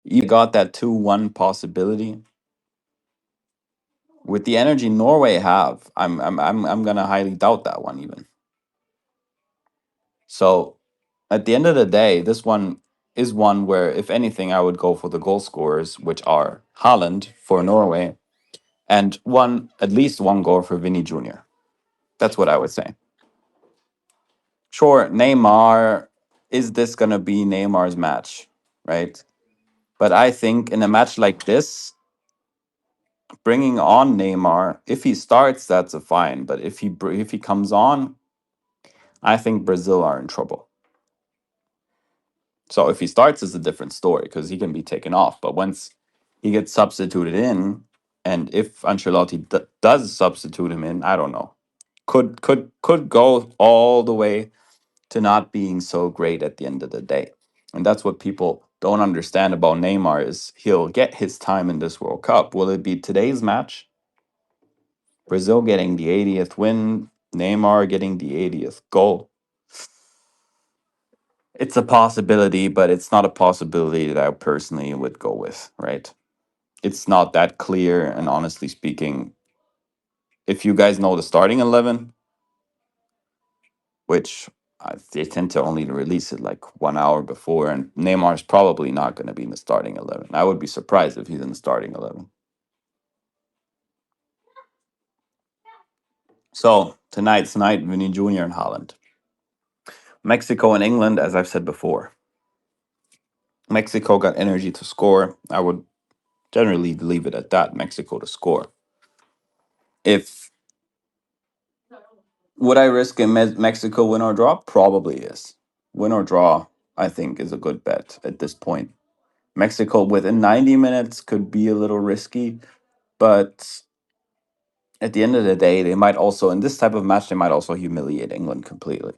You got that 2-1 possibility with the energy Norway have. I'm gonna highly doubt that one even. So at the end of the day, this one is one where, if anything, I would go for the goal scorers, which are Haaland for Norway and at least one goal for Vinny Jr. That's what I would say. Sure, Neymar, is this gonna be Neymar's match, right? But I think in a match like this, bringing on Neymar, if he starts, that's a fine. But if he comes on, I think Brazil are in trouble. So if he starts, it's a different story because he can be taken off. But once he gets substituted in, and if Ancelotti does substitute him in, I don't know, could go all the way to not being so great at the end of the day. And that's what people don't understand about Neymar is he'll get his time in this World Cup. Will it be today's match? Brazil getting the 80th win, Neymar getting the 80th goal. It's a possibility, but it's not a possibility that I personally would go with, right? It's not that clear. And honestly speaking, if you guys know the starting 11, which they tend to only release it like 1 hour before, and Neymar is probably not going to be in the starting 11. I would be surprised if he's in the starting 11. So tonight's night, Vinny Jr. and Holland. Mexico and England, as I've said before. Mexico got energy to score. I would generally leave it at that. Mexico to score. If would I risk a Mexico win or draw? Probably is. Win or draw, I think, is a good bet at this point. Mexico within 90 minutes could be a little risky, but at the end of the day, they might also, in this type of match, they might also humiliate England completely.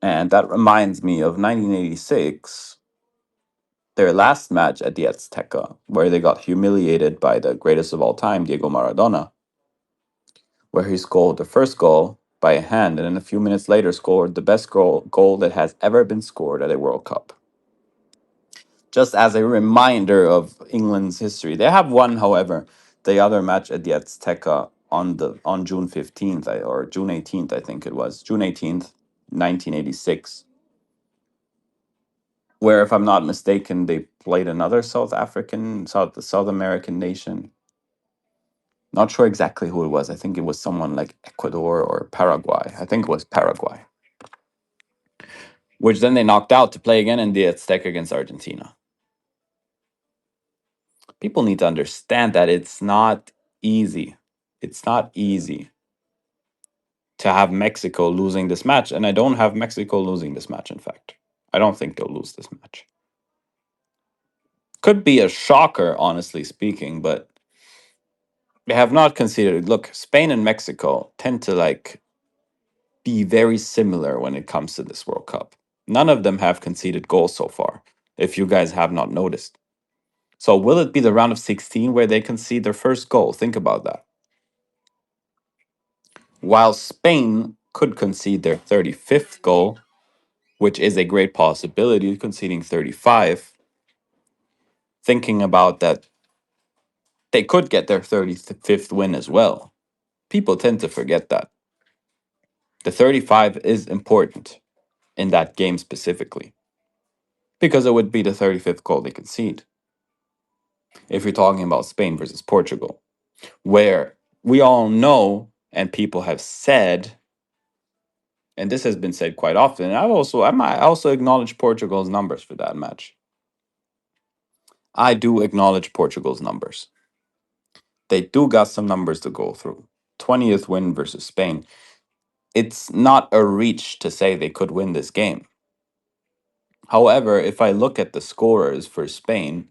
And that reminds me of 1986, their last match at the Azteca, where they got humiliated by the greatest of all time, Diego Maradona, where he scored the first goal by a hand and then a few minutes later scored the best goal that has ever been scored at a World Cup. Just as a reminder of England's history. They have won, however, the other match at the Azteca on June 15th or June 18th, I think it was. June 18th, 1986. Where, if I'm not mistaken, they played another South American nation. Not sure exactly who it was. I think it was someone like Ecuador or Paraguay. I think it was Paraguay. Which then they knocked out to play again in the Azteca against Argentina. People need to understand that it's not easy. It's not easy to have Mexico losing this match. And I don't have Mexico losing this match, in fact. I don't think they'll lose this match. Could be a shocker, honestly speaking, but they have not considered. Look, Spain and Mexico tend to be very similar when it comes to this World Cup. None of them have conceded goals so far, if you guys have not noticed. So will it be the round of 16 where they concede their first goal? Think about that. While Spain could concede their 35th goal, which is a great possibility, conceding 35, thinking about that, they could get their 35th win as well. People tend to forget that. The 35 is important in that game specifically because it would be the 35th goal they concede. If you're talking about Spain versus Portugal, where we all know and people have said, and this has been said quite often, and I also acknowledge Portugal's numbers for that match. I do acknowledge Portugal's numbers. They do got some numbers to go through. 20th win versus Spain. It's not a reach to say they could win this game. However, if I look at the scorers for Spain,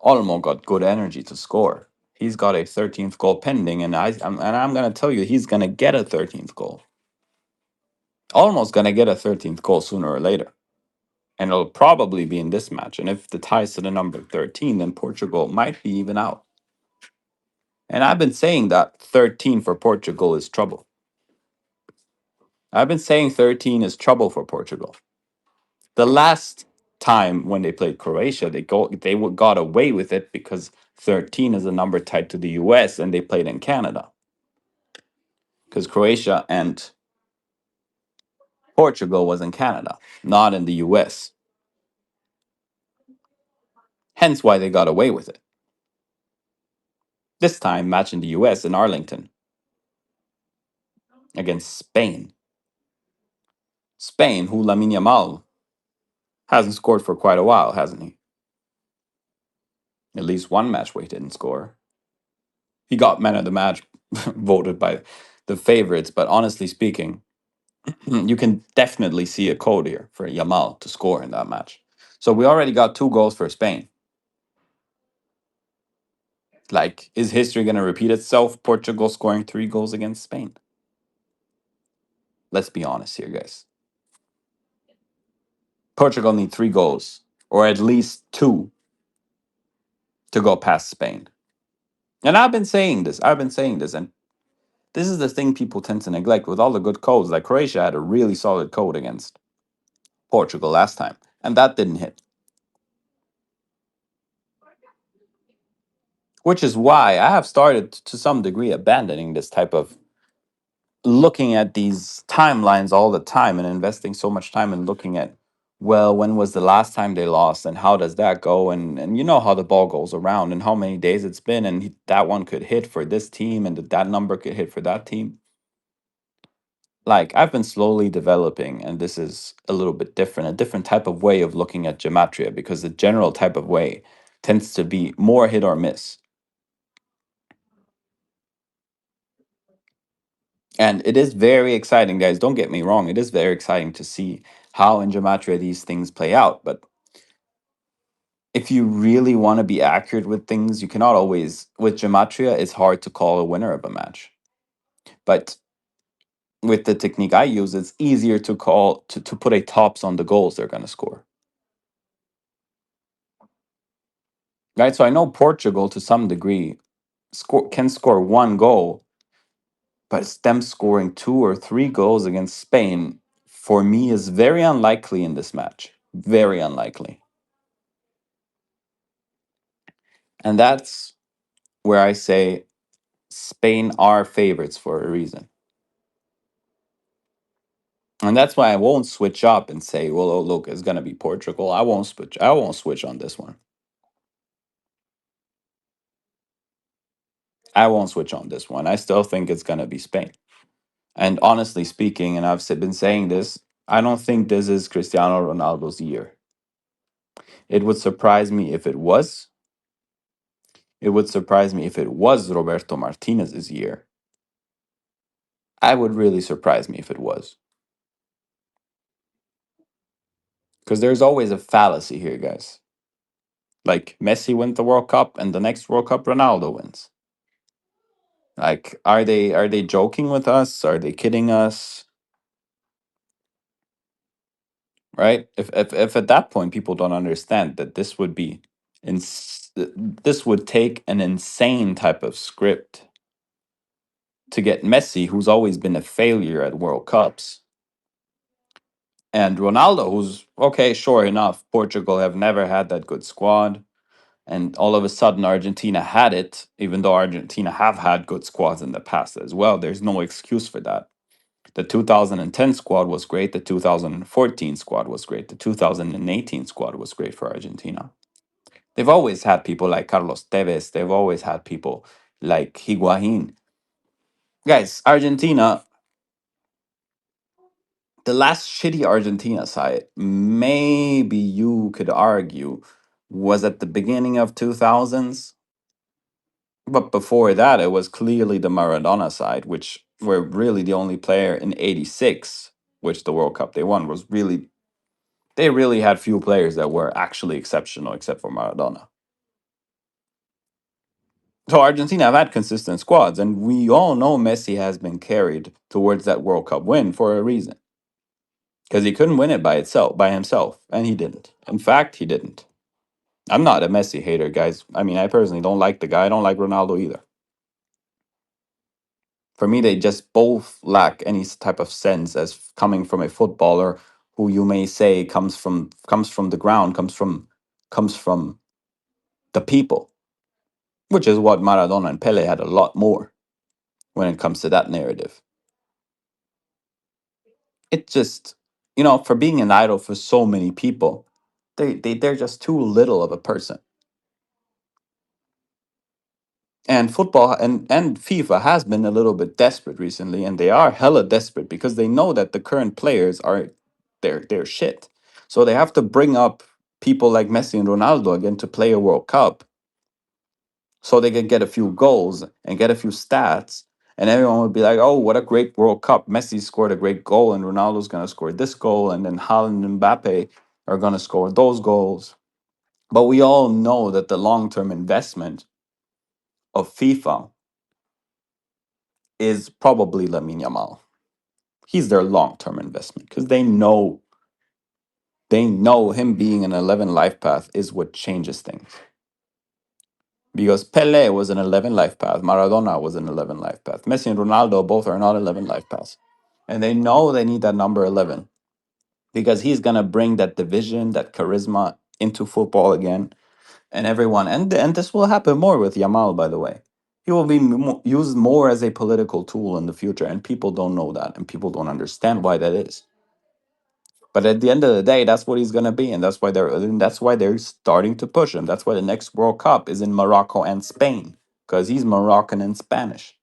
Olmo got good energy to score. He's got a 13th goal pending, and I'm going to tell you, he's going to get a 13th goal. Olmo's going to get a 13th goal sooner or later. And it'll probably be in this match. And if the tie's to the number 13, then Portugal might be even out. And I've been saying that 13 for Portugal is trouble. I've been saying 13 is trouble for Portugal. The last time when they played Croatia, got away with it because 13 is a number tied to the US and they played in Canada. Because Croatia and Portugal was in Canada, not in the US. Hence why they got away with it. This time, match in the US in Arlington against Spain. Spain, who Lamine Yamal hasn't scored for quite a while, hasn't he? At least one match where he didn't score. He got man of the match voted by the favorites, but honestly speaking, you can definitely see a code here for Yamal to score in that match. So we already got 2 goals for Spain. Like, is history going to repeat itself? Portugal scoring 3 goals against Spain? Let's be honest here, guys. Portugal need 3 goals, or at least 2, to go past Spain. And I've been saying this. And this is the thing people tend to neglect with all the good codes. Like Croatia had a really solid code against Portugal last time, and that didn't hit. Which is why I have started to some degree abandoning this type of looking at these timelines all the time and investing so much time in looking at, well, when was the last time they lost and how does that go, and you know how the ball goes around and how many days it's been, and that one could hit for this team and that number could hit for that team. Like, I've been slowly developing, and this is a little bit different, a different type of way of looking at gematria, because the general type of way tends to be more hit or miss. And it is very exciting, guys. Don't get me wrong. It is very exciting to see how in gematria these things play out. But if you really want to be accurate with things, you cannot always. With gematria, it's hard to call a winner of a match. But with the technique I use, it's easier to call to put a tops on the goals they're going to score. Right. So I know Portugal to some degree can score 1 goal, but it's them scoring 2 or 3 goals against Spain for me is very unlikely in this match. Very unlikely. And that's where I say Spain are favorites for a reason. And that's why I won't switch up and say, well, oh, look, it's gonna be Portugal. I won't switch on this one. I won't switch on this one. I still think it's gonna be Spain. And honestly speaking, and been saying this, I don't think this is Cristiano Ronaldo's year. It would surprise me if it was. It would surprise me if it was Roberto Martinez's year. I would really surprise me if it was. Because there's always a fallacy here, guys. Like Messi wins the World Cup and the next World Cup Ronaldo wins. Like, are they joking with us? Are they kidding us? Right? If at that point people don't understand that this would take an insane type of script to get Messi, who's always been a failure at World Cups, and Ronaldo, who's okay, sure enough, Portugal have never had that good squad. And all of a sudden, Argentina had it, even though Argentina have had good squads in the past as well. There's no excuse for that. The 2010 squad was great. The 2014 squad was great. The 2018 squad was great for Argentina. They've always had people like Carlos Tevez. They've always had people like Higuain. Guys, Argentina, the last shitty Argentina side, maybe you could argue, was at the beginning of 2000s. But before that, it was clearly the Maradona side, which were really the only player in '86, which the World Cup they won was really. They really had few players that were actually exceptional, except for Maradona. So Argentina have had consistent squads, and we all know Messi has been carried towards that World Cup win for a reason, because he couldn't win it by himself, and he didn't. In fact, he didn't. I'm not a Messi hater, guys. I mean, I personally don't like the guy. I don't like Ronaldo either. For me, they just both lack any type of sense as coming from a footballer who you may say comes from the ground, comes from the people, which is what Maradona and Pele had a lot more when it comes to that narrative. It just, for being an idol for so many people, they're just too little of a person. And football and FIFA has been a little bit desperate recently, and they are hella desperate because they know that the current players are they're shit. So they have to bring up people like Messi and Ronaldo again to play a World Cup so they can get a few goals and get a few stats. And everyone would be like, oh, what a great World Cup. Messi scored a great goal, and Ronaldo's going to score this goal, and then Haaland and Mbappe are going to score those goals. But we all know that the long term investment of FIFA is probably Lamine Yamal. He's their long term investment because they know him being an 11 life path is what changes things. Because Pele was an 11 life path, Maradona was an 11 life path. Messi and Ronaldo both are not 11 life paths. And they know they need that number 11 because he's going to bring that division, that charisma into football again. And everyone, and this will happen more with Yamal, by the way. He will be used more as a political tool in the future, and people don't know that, and people don't understand why that is. But at the end of the day, that's what he's gonna be, and that's why they're starting to push him. That's why the next World Cup is in Morocco and Spain, because he's Moroccan and Spanish.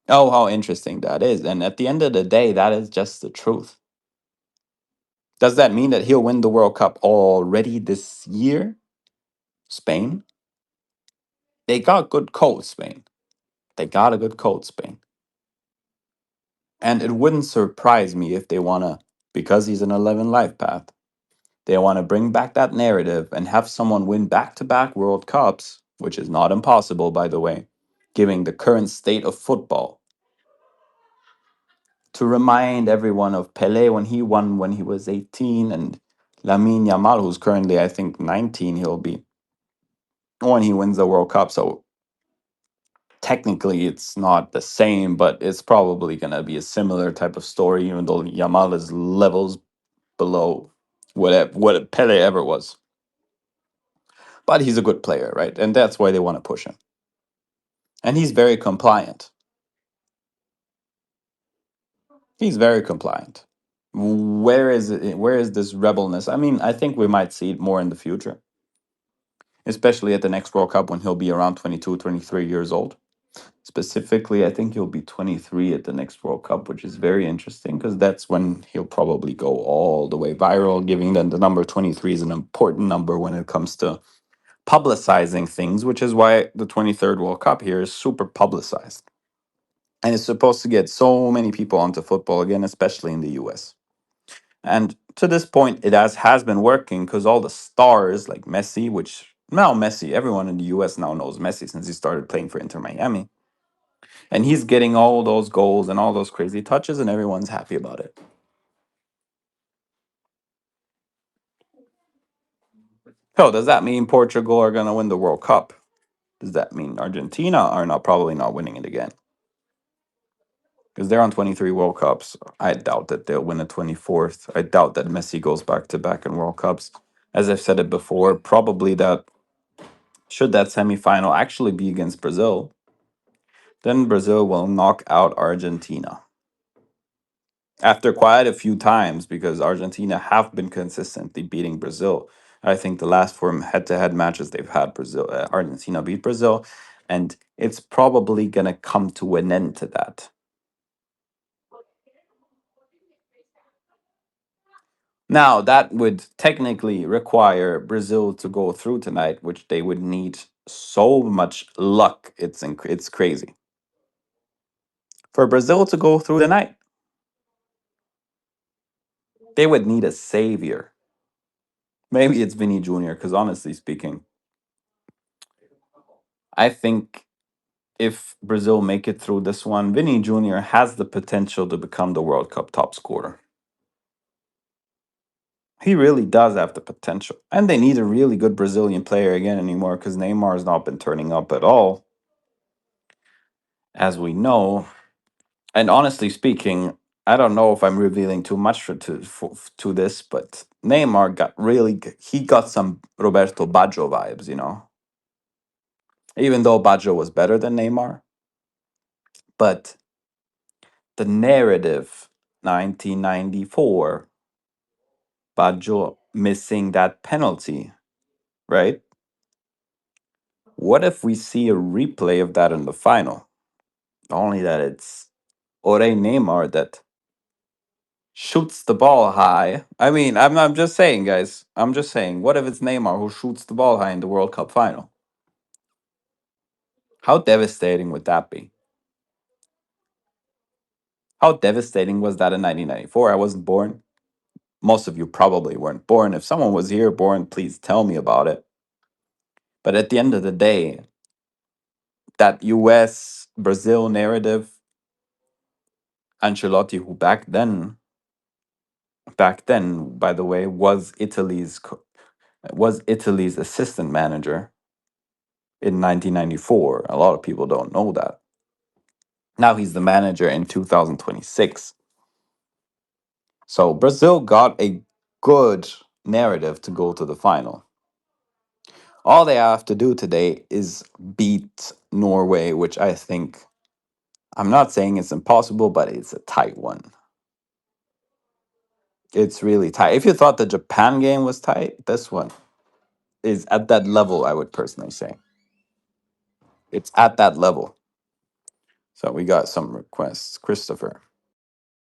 Oh, how interesting that is! And at the end of the day, that is just the truth. Does that mean that he'll win the World Cup already this year? Spain? They got good coach, Spain. They got a good coach, Spain. And it wouldn't surprise me if they wanna, because he's an 11 life path, they want to bring back that narrative and have someone win back to back World Cups, which is not impossible, by the way, giving the current state of football. To remind everyone of Pele when he won when he was 18, and Lamine Yamal, who's currently, I think, 19, he'll be when he wins the World Cup. So technically, it's not the same, but it's probably going to be a similar type of story, even though Yamal is levels below what Pele ever was. But he's a good player, right? And that's why they want to push him. And he's very compliant. He's very compliant. Where is this rebelness? I mean, I think we might see it more in the future, especially at the next World Cup when he'll be around 22, 23 years old. Specifically, I think he'll be 23 at the next World Cup, which is very interesting because that's when he'll probably go all the way viral, giving them the number 23 is an important number when it comes to publicizing things, which is why the 23rd World Cup here is super publicized. And it's supposed to get so many people onto football again, especially in the US. And to this point, it has been working because all the stars like Messi, which now Messi, everyone in the US now knows Messi since he started playing for Inter Miami. And he's getting all those goals and all those crazy touches, and everyone's happy about it. So, does that mean Portugal are going to win the World Cup? Does that mean Argentina are not probably not winning it again? Because they're on 23 World Cups. I doubt that they'll win a 24th. I doubt that Messi goes back to back in World Cups. As I've said it before, probably that should that semifinal actually be against Brazil, then Brazil will knock out Argentina. After quite a few times, because Argentina have been consistently beating Brazil. I think the last four head-to-head matches they've had, Argentina beat Brazil, and it's probably gonna come to an end to that. Now, that would technically require Brazil to go through tonight, which they would need so much luck. It's crazy. For Brazil to go through tonight, they would need a savior. Maybe it's Vinny Jr., because honestly speaking, I think if Brazil make it through this one, Vinny Jr. has the potential to become the World Cup top scorer. He really does have the potential. And they need a really good Brazilian player again anymore because Neymar has not been turning up at all, as we know. And honestly speaking, I don't know if I'm revealing too much to this, but Neymar got he got some Roberto Baggio vibes, you know. Even though Baggio was better than Neymar, but the narrative 1994 Baggio missing that penalty, right? What if we see a replay of that in the final? Only that it's Ore Neymar that shoots the ball high. I mean, I'm just saying, guys. I'm just saying, what if it's Neymar who shoots the ball high in the World Cup final? How devastating would that be? How devastating was that in 1994? I wasn't born. Most of you probably weren't born. If someone was here born, please tell me about it. But at the end of the day, that US Brazil narrative, Ancelotti, who back then, by the way, was Italy's assistant manager in 1994. A lot of people don't know that. Now he's the manager in 2026. So Brazil got a good narrative to go to the final. All they have to do today is beat Norway, which I think, I'm not saying it's impossible, but it's a tight one. It's really tight. If you thought the Japan game was tight, this one is at that level, I would personally say. It's at that level. So we got some requests. Christopher.